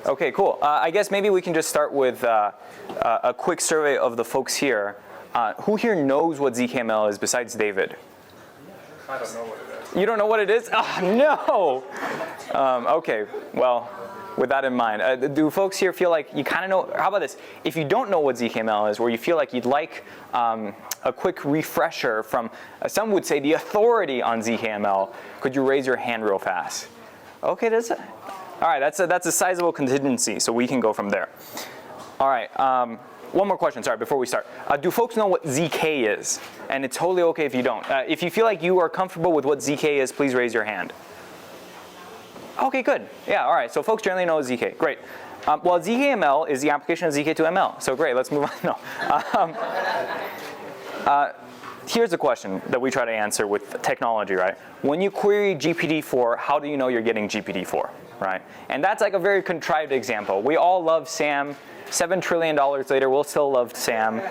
Okay, cool. I guess maybe we can just start with a quick survey of the folks here. Who here knows what ZKML is besides David? I don't know what it is. You don't know what it is? Oh, no. Okay, well, with that in mind, do folks here feel like you kind of know? How about this? If you don't know what ZKML is, where you feel like you'd like a quick refresher from, some would say, the authority on ZKML, could you raise your hand real fast? Okay, all right, that's a sizable contingency, so we can go from there. All right, one more question, sorry, before we start. Do folks know what ZK is? And it's totally okay if you don't. If you feel like you are comfortable with what ZK is, please raise your hand. Okay, good. Yeah, all right, so folks generally know ZK, great. Well, ZKML is the application of ZK to ML, so great, let's move on. No. Here's a question that we try to answer with technology, right? When you query GPT-4, how do you know you're getting GPT-4, right? And that's like a very contrived example. We all love Sam. $7 trillion later, we'll still love Sam.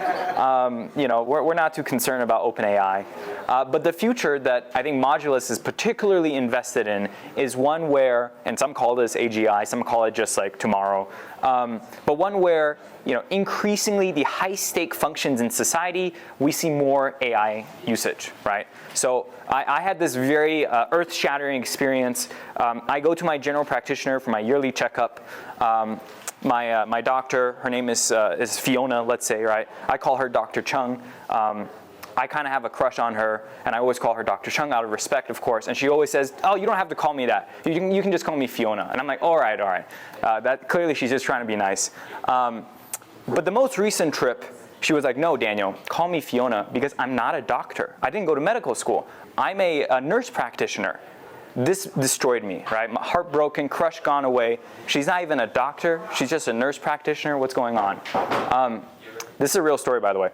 You know, we're not too concerned about OpenAI. But the future that I think Modulus is particularly invested in is one where, and some call this AGI, some call it just like tomorrow, but one where, you know, increasingly the high-stake functions in society, we see more AI usage, right? So I had this very earth-shattering experience. I go to my general practitioner for my yearly checkup. My doctor, her name is Fiona, let's say, right? I call her Dr. Chung. I kind of have a crush on her, and I always call her Dr. Chung out of respect, of course. And she always says, "Oh, you don't have to call me that. You can just call me Fiona." And I'm like, "All right, all right." That clearly she's just trying to be nice. But the most recent trip, she was like, "No, Daniel, call me Fiona because I'm not a doctor. I didn't go to medical school. I'm a nurse practitioner." This destroyed me, right? My heart broken, crush gone away. She's not even a doctor. She's just a nurse practitioner. What's going on? This is a real story, by the way.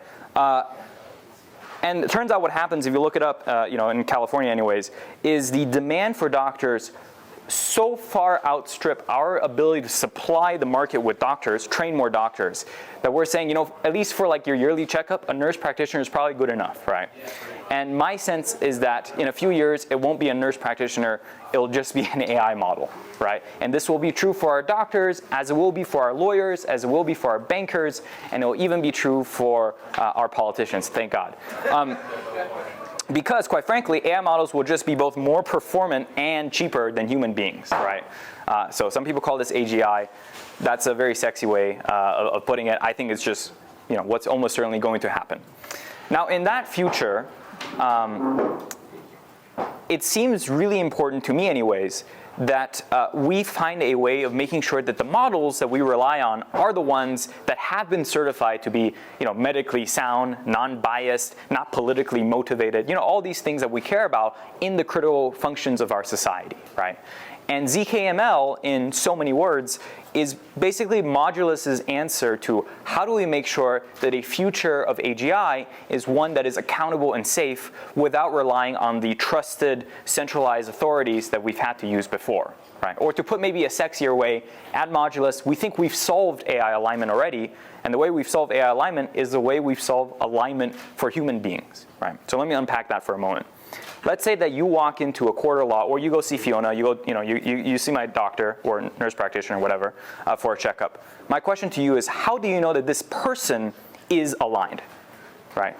And it turns out what happens if you look it up, you know, in California anyways, is the demand for doctors so far outstrip our ability to supply the market with doctors, train more doctors, that we're saying, you know, at least for like your yearly checkup, a nurse practitioner is probably good enough, right? And my sense is that in a few years, it won't be a nurse practitioner, it'll just be an AI model, right? And this will be true for our doctors, as it will be for our lawyers, as it will be for our bankers, and it will even be true for our politicians, thank God. Because, quite frankly, AI models will just be both more performant and cheaper than human beings, right? So some people call this AGI. That's a very sexy way of putting it. I think it's just, you know, what's almost certainly going to happen. Now, in that future, it seems really important to me anyways that we find a way of making sure that the models that we rely on are the ones that have been certified to be, you know, medically sound, non-biased, not politically motivated, you know, all these things that we care about in the critical functions of our society, right? And ZKML, in so many words, is basically Modulus's answer to how do we make sure that a future of AGI is one that is accountable and safe without relying on the trusted, centralized authorities that we've had to use before, right? Or to put maybe a sexier way, at Modulus, we think we've solved AI alignment already, and the way we've solved AI alignment is the way we've solved alignment for human beings, right? So let me unpack that for a moment. Let's say that you walk into a court of law, or you go see Fiona, you see my doctor or nurse practitioner or whatever for a checkup. My question to you is, how do you know that this person is aligned, right?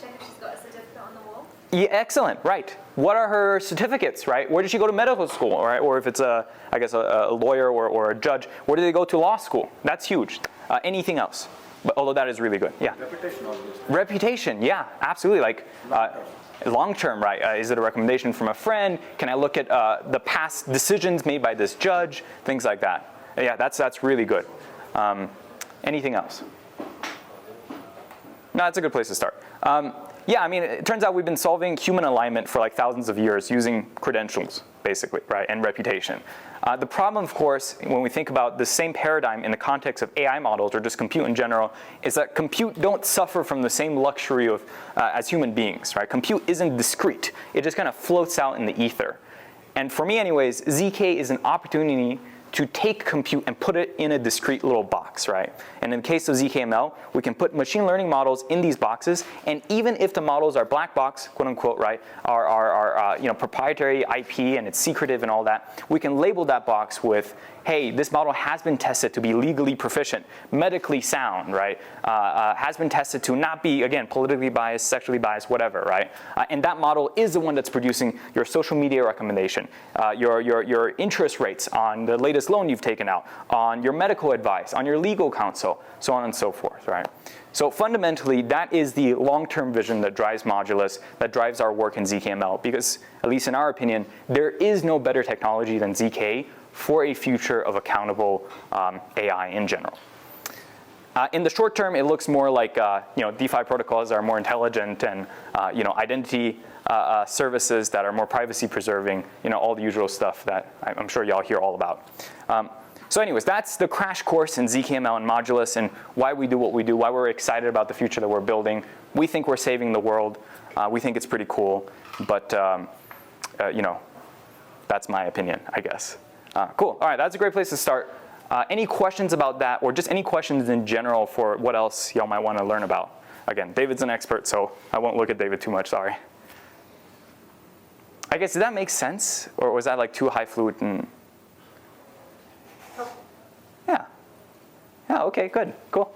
Check if she's got a certificate on the wall. Yeah, excellent, right. What are her certificates, right? Where did she go to medical school, right? Or if it's a lawyer or a judge, where did they go to law school? That's huge. Anything else? But although that is really good, yeah. Reputation, obviously. Reputation, yeah, absolutely. Like long term, right? Is it a recommendation from a friend? Can I look at the past decisions made by this judge? Things like that. Yeah, that's really good. Anything else? No, that's a good place to start. Yeah, I mean, it turns out we've been solving human alignment for like thousands of years using credentials, basically, right, and reputation. The problem, of course, when we think about the same paradigm in the context of AI models or just compute in general, is that compute don't suffer from the same luxury of as human beings, right? Compute isn't discrete. It just kind of floats out in the ether. And for me anyways, ZK is an opportunity to take compute and put it in a discrete little box, right? And in the case of ZKML, we can put machine learning models in these boxes, and even if the models are black box, quote unquote, right, are proprietary IP and it's secretive and all that, we can label that box with, hey, this model has been tested to be legally proficient, medically sound, right? Has been tested to not be, again, politically biased, sexually biased, whatever, right? And that model is the one that's producing your social media recommendation, your interest rates on the latest loan you've taken out, on your medical advice, on your legal counsel, so on and so forth, right? So fundamentally, that is the long-term vision that drives Modulus, that drives our work in ZKML, because, at least in our opinion, there is no better technology than ZK for a future of accountable AI in general. In the short term, it looks more like DeFi protocols are more intelligent, and identity services that are more privacy preserving, all the usual stuff that I'm sure y'all hear all about. So anyways, that's the crash course in ZKML and Modulus and why we do what we do, why we're excited about the future that we're building. We think we're saving the world. We think it's pretty cool, but that's my opinion, I guess. Cool. All right, that's a great place to start. Any questions about that, or just any questions in general for what else y'all might want to learn about? Again, David's an expert, so I won't look at David too much, sorry. I guess, did that make sense? Or was that like too highfalutin? Yeah. Yeah, okay, good, cool.